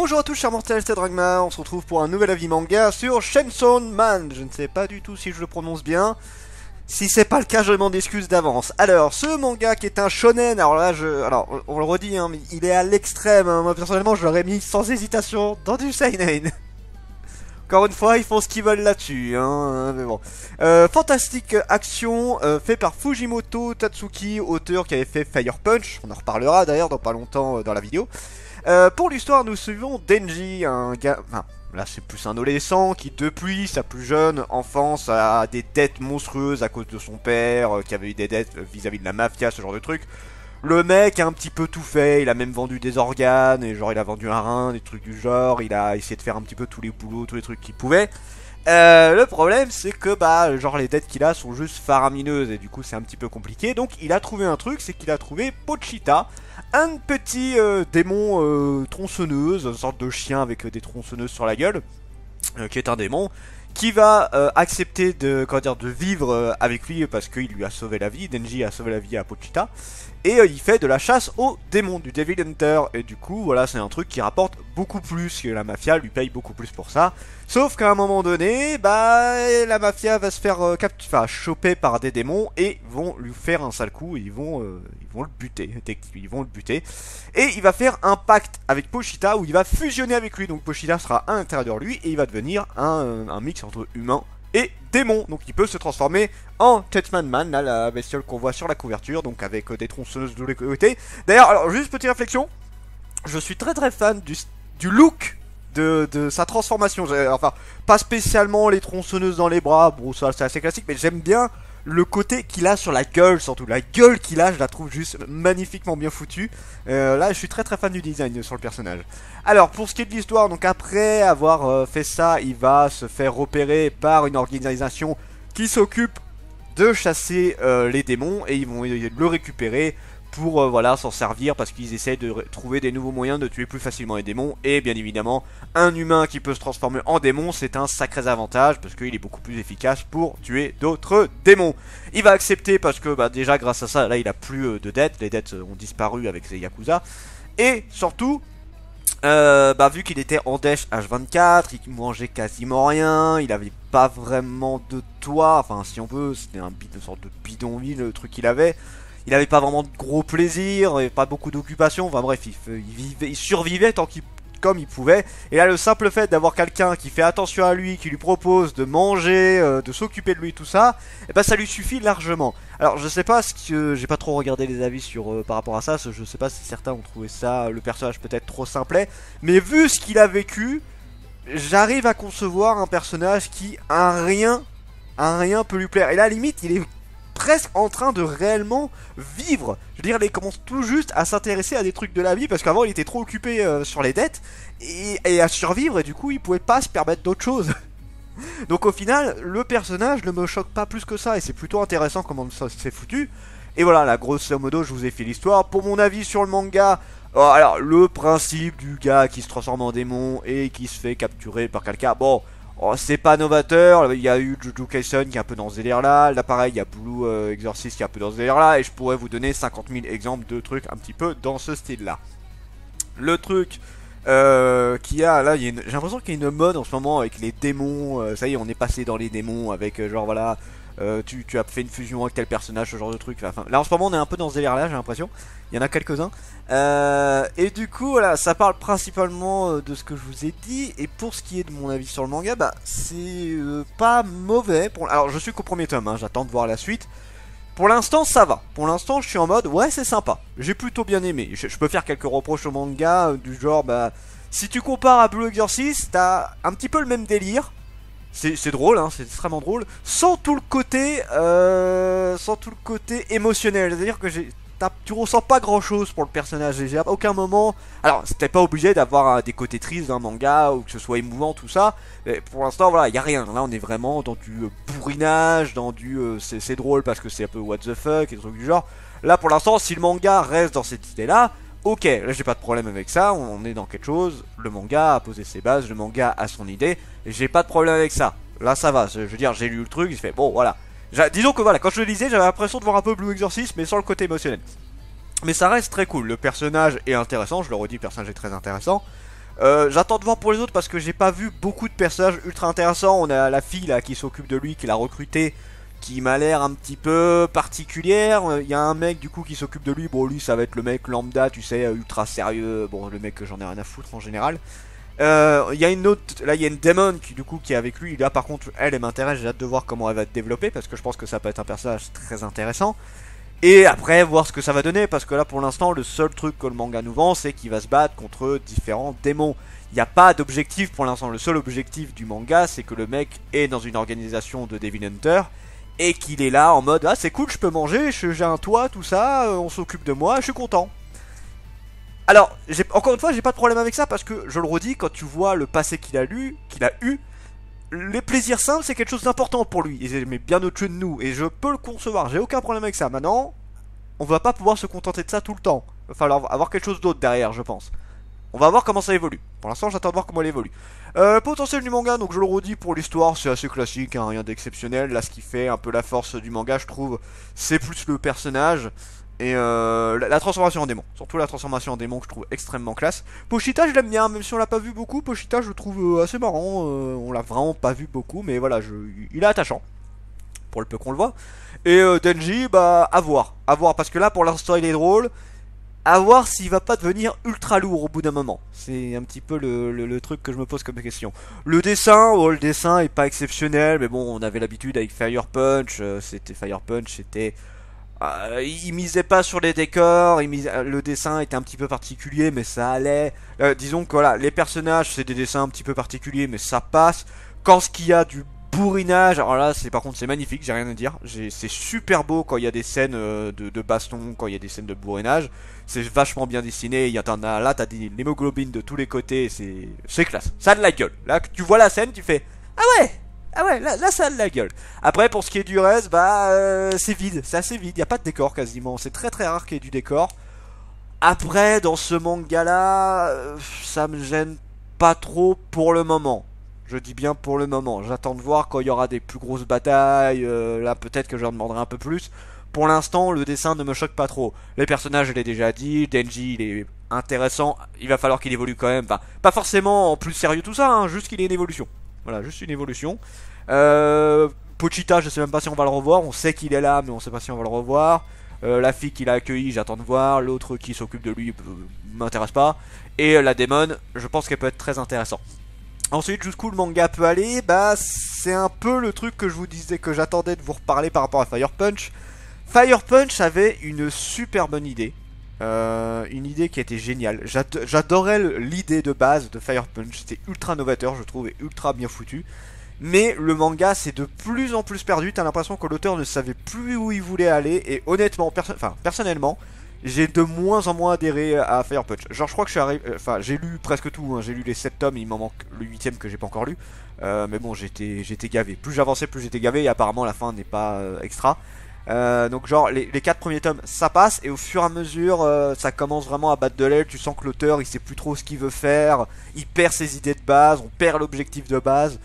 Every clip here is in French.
Bonjour à tous chers mortels, c'est Dragma, on se retrouve pour un nouvel avis manga sur Chainsaw Man. Je ne sais pas du tout si je le prononce bien. Si c'est pas le cas, je demande excuses d'avance. Alors, ce manga qui est un shonen, alors là, on le redit, hein, mais il est à l'extrême. Hein. Moi, personnellement, je l'aurais mis sans hésitation dans du seinen. Encore une fois, ils font ce qu'ils veulent là-dessus, hein, mais bon. Fantastique action, fait par Fujimoto Tatsuki, auteur qui avait fait Fire Punch. On en reparlera d'ailleurs dans pas longtemps dans la vidéo. Pour l'histoire, nous suivons Denji, un gars... Enfin, là c'est plus un adolescent qui, depuis sa plus jeune enfance, a des dettes monstrueuses à cause de son père, qui avait eu des dettes vis-à-vis de la mafia, ce genre de truc. Le mec a un petit peu tout fait, il a même vendu des organes, et genre il a vendu un rein, des trucs du genre, il a essayé de faire un petit peu tous les boulots, tous les trucs qu'il pouvait. Le problème c'est que bah genre les dettes qu'il a sont juste faramineuses et du coup c'est un petit peu compliqué. Donc il a trouvé un truc, c'est qu'il a trouvé Pochita, un petit démon tronçonneuse, une sorte de chien avec des tronçonneuses sur la gueule, qui est un démon qui va accepter de, de vivre avec lui parce qu'il lui a sauvé la vie. Denji a sauvé la vie à Pochita. Et il fait de la chasse aux démons, du Devil Hunter. Et du coup, voilà, c'est un truc qui rapporte beaucoup plus, que la mafia lui paye beaucoup plus pour ça. Sauf qu'à un moment donné, bah, la mafia va se faire choper par des démons et vont lui faire un sale coup. Et ils vont le buter, ils vont le buter. Et il va faire un pacte avec Pochita où il va fusionner avec lui. Donc Pochita sera à l'intérieur de lui et il va devenir un mix entre humain et démon, donc il peut se transformer en Tetman Man, là la bestiole qu'on voit sur la couverture, donc avec des tronçonneuses de tous les côtés. D'ailleurs, alors juste petite réflexion, je suis très fan du look de sa transformation, enfin pas spécialement les tronçonneuses dans les bras, bon ça c'est assez classique, mais j'aime bien le côté qu'il a sur la gueule, surtout la gueule qu'il a, je la trouve juste magnifiquement bien foutue. Là, je suis très fan du design sur le personnage. Alors, pour ce qui est de l'histoire, donc après avoir fait ça, il va se faire repérer par une organisation qui s'occupe de chasser les démons et ils vont le récupérer pour voilà s'en servir parce qu'ils essaient de trouver des nouveaux moyens de tuer plus facilement les démons. Et bien évidemment, un humain qui peut se transformer en démon, c'est un sacré avantage parce qu'il est beaucoup plus efficace pour tuer d'autres démons. Il va accepter parce que bah, déjà grâce à ça, là il a plus de dettes, les dettes ont disparu avec ses Yakuza. Et surtout, vu qu'il était en dèche H24, il mangeait quasiment rien, il avait pas vraiment de toit, enfin si on veut, c'était une sorte de bidonville le truc qu'il avait. Il avait pas vraiment de gros plaisir, et pas beaucoup d'occupation, enfin bref, il survivait comme il pouvait. Et là, le simple fait d'avoir quelqu'un qui fait attention à lui, qui lui propose de manger, de s'occuper de lui, tout ça, et ben ça lui suffit largement. Alors je sais pas j'ai pas trop regardé les avis sur par rapport à ça, je sais pas si certains ont trouvé ça, le personnage peut-être trop simplet, mais vu ce qu'il a vécu, j'arrive à concevoir un personnage qui un rien peut lui plaire. Et là, à la limite, il est presque en train de réellement vivre. Je veux dire, il commence tout juste à s'intéresser à des trucs de la vie parce qu'avant il était trop occupé sur les dettes et à survivre et du coup il pouvait pas se permettre d'autre chose. Donc au final, le personnage ne me choque pas plus que ça et c'est plutôt intéressant comment ça s'est foutu. Et voilà, la grosso modo, je vous ai fait l'histoire. Pour mon avis sur le manga, alors le principe du gars qui se transforme en démon et qui se fait capturer par quelqu'un, bon... Oh, c'est pas novateur, il y a eu Jujutsu Kaisen qui est un peu dans ce délire là, pareil il y a Blue Exorcist qui est un peu dans ce délire là, et je pourrais vous donner 50 000 exemples de trucs un petit peu dans ce style là. Le truc qu'il y a là, j'ai l'impression qu'il y a une mode en ce moment avec les démons, ça y est on est passé dans les démons avec genre voilà, tu as fait une fusion avec tel personnage, ce genre de truc. Enfin, là en ce moment on est un peu dans ce délire là, j'ai l'impression. Il y en a quelques-uns. Et du coup voilà, ça parle principalement de ce que je vous ai dit. Et pour ce qui est de mon avis sur le manga, bah c'est pas mauvais. Alors je suis qu'au premier tome, hein, j'attends de voir la suite. Pour l'instant ça va, pour l'instant je suis en mode ouais c'est sympa, j'ai plutôt bien aimé. Je peux faire quelques reproches au manga du genre bah si tu compares à Blue Exorcist, t'as un petit peu le même délire. C'est drôle, hein, c'est extrêmement drôle, sans tout le côté émotionnel. C'est-à-dire que tu ressens pas grand-chose pour le personnage. J'ai à aucun moment... Alors, c'était pas obligé d'avoir des côtés tristes d'un manga, ou que ce soit émouvant, tout ça. Mais pour l'instant, voilà, y a rien. Là, on est vraiment dans du bourrinage, dans du... c'est drôle parce que c'est un peu what the fuck, et des trucs du genre. Là, pour l'instant, si le manga reste dans cette idée-là... Ok, là j'ai pas de problème avec ça, on est dans quelque chose, le manga a posé ses bases, le manga a son idée, et j'ai pas de problème avec ça. Là ça va, je veux dire, j'ai lu le truc, j'ai fait bon voilà. Disons que voilà, quand je le lisais, j'avais l'impression de voir un peu Blue Exorcist, mais sans le côté émotionnel. Mais ça reste très cool, le personnage est intéressant, je le redis, le personnage est très intéressant. J'attends de voir pour les autres parce que j'ai pas vu beaucoup de personnages ultra intéressants. On a la fille là qui s'occupe de lui, qui l'a recruté, qui m'a l'air un petit peu particulière. Il y a un mec du coup qui s'occupe de lui. Bon, lui ça va être le mec lambda, tu sais, ultra sérieux. Bon, le mec que j'en ai rien à foutre en général. Il y a une autre, là il y a une démon qui du coup qui est avec lui. Là par contre elle m'intéresse, j'ai hâte de voir comment elle va être développée parce que je pense que ça peut être un personnage très intéressant. Et après voir ce que ça va donner parce que là pour l'instant le seul truc que le manga nous vend c'est qu'il va se battre contre différents démons. Il n'y a pas d'objectif pour l'instant, le seul objectif du manga c'est que le mec est dans une organisation de Devil Hunter et qu'il est là en mode ah c'est cool je peux manger, j'ai un toit tout ça, on s'occupe de moi, je suis content. Alors, encore une fois, j'ai pas de problème avec ça parce que, je le redis, quand tu vois le passé qu'il a eu, les plaisirs simples, c'est quelque chose d'important pour lui. Il est bien au-dessus de nous et je peux le concevoir, j'ai aucun problème avec ça. Maintenant, on va pas pouvoir se contenter de ça tout le temps. Il va falloir avoir quelque chose d'autre derrière, je pense. On va voir comment ça évolue. Pour l'instant, j'attends de voir comment elle évolue. Potentiel du manga, donc je le redis, pour l'histoire, c'est assez classique, hein, rien d'exceptionnel. Là, ce qui fait un peu la force du manga, je trouve, c'est plus le personnage. Et la transformation en démon, surtout la transformation en démon que je trouve extrêmement classe. Pochita je l'aime bien, même si on l'a pas vu beaucoup, Pochita je le trouve assez marrant, on l'a vraiment pas vu beaucoup, mais voilà, il est attachant, pour le peu qu'on le voit. Et Denji, bah à voir, parce que là pour l'instant il est drôle, à voir s'il va pas devenir ultra lourd au bout d'un moment. C'est un petit peu le truc que je me pose comme question. Le dessin, le dessin est pas exceptionnel, mais bon on avait l'habitude avec Fire Punch, c'était... il misait pas sur les décors, le dessin était un petit peu particulier, mais ça allait. Disons que voilà, les personnages c'est des dessins un petit peu particuliers, mais ça passe. Quand ce qu'il y a du bourrinage, alors là c'est par contre c'est magnifique, j'ai rien à dire. C'est super beau quand il y a des scènes de baston, quand il y a des scènes de bourrinage. C'est vachement bien dessiné. Là t'as des l'hémoglobine de tous les côtés, c'est classe. Ça a de la gueule. Là que tu vois la scène, tu fais ah ouais. Ah ouais, là ça a de la gueule. Après pour ce qui est du reste, bah c'est vide, c'est assez vide, il n'y a pas de décor quasiment, c'est très très rare qu'il y ait du décor. Après dans ce manga là, ça me gêne pas trop pour le moment. Je dis bien pour le moment, j'attends de voir quand il y aura des plus grosses batailles, là peut-être que j'en demanderai un peu plus. Pour l'instant le dessin ne me choque pas trop. Les personnages je l'ai déjà dit, Denji il est intéressant, il va falloir qu'il évolue quand même, enfin, pas forcément en plus sérieux tout ça, hein, juste qu'il ait une évolution. Voilà, juste une évolution. Pochita, je sais même pas si on va le revoir. On sait qu'il est là, mais on sait pas si on va le revoir. La fille qu'il a accueillie, j'attends de voir. L'autre qui s'occupe de lui m'intéresse pas. Et la démon, je pense qu'elle peut être très intéressante. Ensuite, jusqu'où le manga peut aller, bah c'est un peu le truc que je vous disais que j'attendais de vous reparler par rapport à Fire Punch. Fire Punch avait une super bonne idée. Une idée qui était géniale. J'adorais l'idée de base de Fire Punch. C'était ultra novateur, je trouve, et ultra bien foutu. Mais le manga c'est de plus en plus perdu. T'as l'impression que l'auteur ne savait plus où il voulait aller. Et honnêtement, personnellement, j'ai de moins en moins adhéré à Fire Punch. Genre je crois que je suis arrivé... j'ai lu presque tout, hein. J'ai lu les 7 tomes, il m'en manque le 8ème que j'ai pas encore lu. Mais bon, j'étais gavé. Plus j'avançais, plus j'étais gavé. Et apparemment la fin n'est pas extra. Donc genre les 4 premiers tomes ça passe et au fur et à mesure ça commence vraiment à battre de l'aile. Tu sens que l'auteur il sait plus trop ce qu'il veut faire, il perd ses idées de base, on perd l'objectif de base.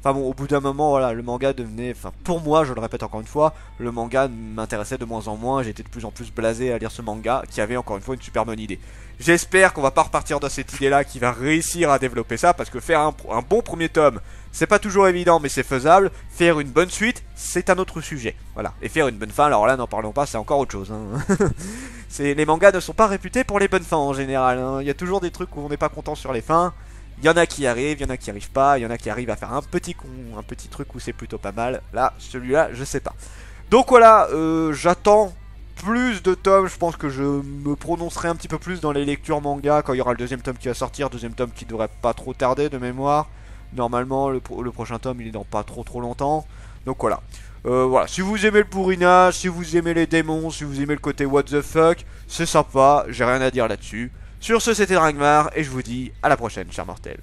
Enfin bon, au bout d'un moment, voilà, le manga devenait... Enfin, pour moi, je le répète encore une fois, le manga m'intéressait de moins en moins. J'étais de plus en plus blasé à lire ce manga, qui avait encore une fois une super bonne idée. J'espère qu'on va pas repartir de cette idée-là, qui va réussir à développer ça, parce que faire un bon premier tome, c'est pas toujours évident, mais c'est faisable. Faire une bonne suite, c'est un autre sujet. Voilà. Et faire une bonne fin, alors là, n'en parlons pas, c'est encore autre chose. Hein. Les mangas ne sont pas réputés pour les bonnes fins en général. Hein. Il y a toujours des trucs où on n'est pas content sur les fins. Il y en a qui arrivent, il y en a qui arrivent pas, il y en a qui arrivent à faire un petit truc où c'est plutôt pas mal. Là, celui-là, je sais pas. Donc voilà, j'attends plus de tomes. Je pense que je me prononcerai un petit peu plus dans les lectures manga quand il y aura le deuxième tome qui va sortir. Deuxième tome qui devrait pas trop tarder de mémoire. Normalement, le prochain tome, il est dans pas trop longtemps. Donc voilà. Voilà, si vous aimez le bourrinage, si vous aimez les démons, si vous aimez le côté what the fuck, c'est sympa, j'ai rien à dire là-dessus. Sur ce, c'était Dragmar, et je vous dis à la prochaine, chers mortels.